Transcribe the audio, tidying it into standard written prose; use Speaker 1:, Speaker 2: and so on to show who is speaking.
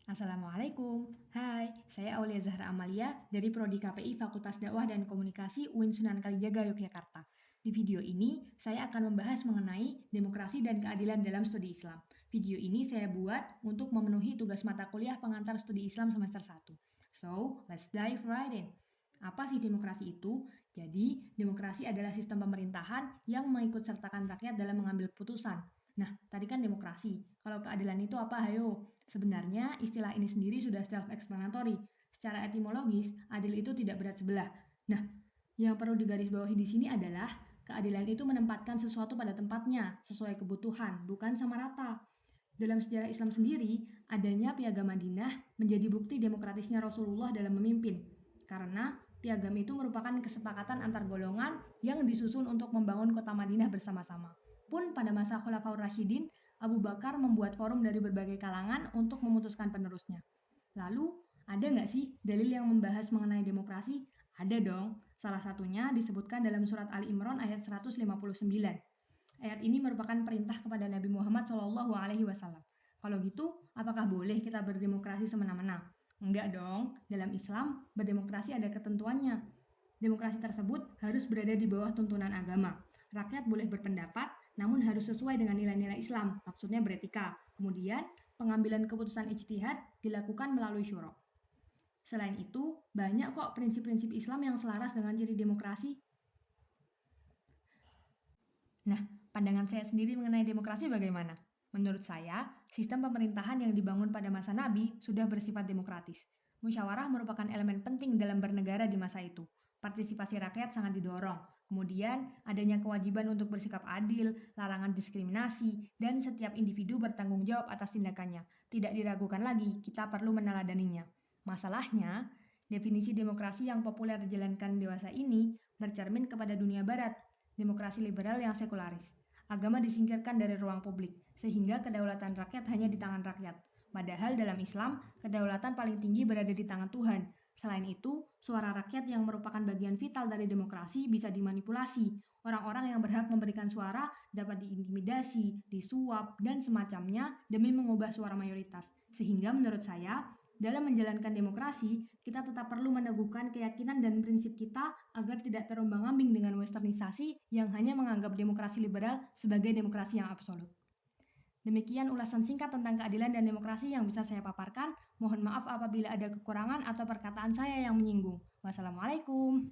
Speaker 1: Assalamualaikum. Hai, saya Aulia Zahra Amalia dari Prodi KPI Fakultas Dakwah dan Komunikasi UIN Sunan Kalijaga, Yogyakarta. Di video ini, saya akan membahas mengenai demokrasi dan keadilan dalam studi Islam. Video ini saya buat untuk memenuhi tugas mata kuliah pengantar studi Islam semester 1. So, let's dive right in. Apa sih demokrasi itu? Jadi, demokrasi adalah sistem pemerintahan yang mengikutsertakan rakyat dalam mengambil keputusan. Nah, tadi kan demokrasi. Kalau keadilan itu apa? Hayo. Sebenarnya istilah ini sendiri sudah self-explanatory. Secara etimologis, adil itu tidak berat sebelah. Nah, yang perlu digarisbawahi di sini adalah keadilan itu menempatkan sesuatu pada tempatnya, sesuai kebutuhan, bukan sama rata. Dalam sejarah Islam sendiri, adanya Piagam Madinah menjadi bukti demokratisnya Rasulullah dalam memimpin. Karena piagam itu merupakan kesepakatan antar golongan yang disusun untuk membangun kota Madinah bersama-sama. Pun pada masa Khulafaur Rasyidin, Abu Bakar membuat forum dari berbagai kalangan untuk memutuskan penerusnya. Lalu, ada nggak sih dalil yang membahas mengenai demokrasi? Ada dong. Salah satunya disebutkan dalam surat Ali Imran ayat 159. Ayat ini merupakan perintah kepada Nabi Muhammad SAW. Kalau gitu, apakah boleh kita berdemokrasi semena-mena? Enggak dong. Dalam Islam, berdemokrasi ada ketentuannya. Demokrasi tersebut harus berada di bawah tuntunan agama. Rakyat boleh berpendapat, namun harus sesuai dengan nilai-nilai Islam, maksudnya beretika. Kemudian, pengambilan keputusan ijtihad dilakukan melalui syuro. Selain itu, banyak kok prinsip-prinsip Islam yang selaras dengan ciri demokrasi. Nah, pandangan saya sendiri mengenai demokrasi bagaimana? Menurut saya, sistem pemerintahan yang dibangun pada masa Nabi sudah bersifat demokratis. Musyawarah merupakan elemen penting dalam bernegara di masa itu. Partisipasi rakyat sangat didorong. Kemudian, adanya kewajiban untuk bersikap adil, larangan diskriminasi, dan setiap individu bertanggung jawab atas tindakannya. Tidak diragukan lagi, kita perlu meneladaninya. Masalahnya, definisi demokrasi yang populer dijalankan dewasa ini bercermin kepada dunia barat, demokrasi liberal yang sekularis. Agama disingkirkan dari ruang publik, sehingga kedaulatan rakyat hanya di tangan rakyat. Padahal dalam Islam, kedaulatan paling tinggi berada di tangan Tuhan. Selain itu, suara rakyat yang merupakan bagian vital dari demokrasi bisa dimanipulasi. Orang-orang yang berhak memberikan suara dapat diintimidasi, disuap, dan semacamnya demi mengubah suara mayoritas. Sehingga menurut saya, dalam menjalankan demokrasi, kita tetap perlu meneguhkan keyakinan dan prinsip kita agar tidak terombang-ambing dengan westernisasi yang hanya menganggap demokrasi liberal sebagai demokrasi yang absolut. Demikian ulasan singkat tentang keadilan dan demokrasi yang bisa saya paparkan. Mohon maaf apabila ada kekurangan atau perkataan saya yang menyinggung. Wassalamualaikum.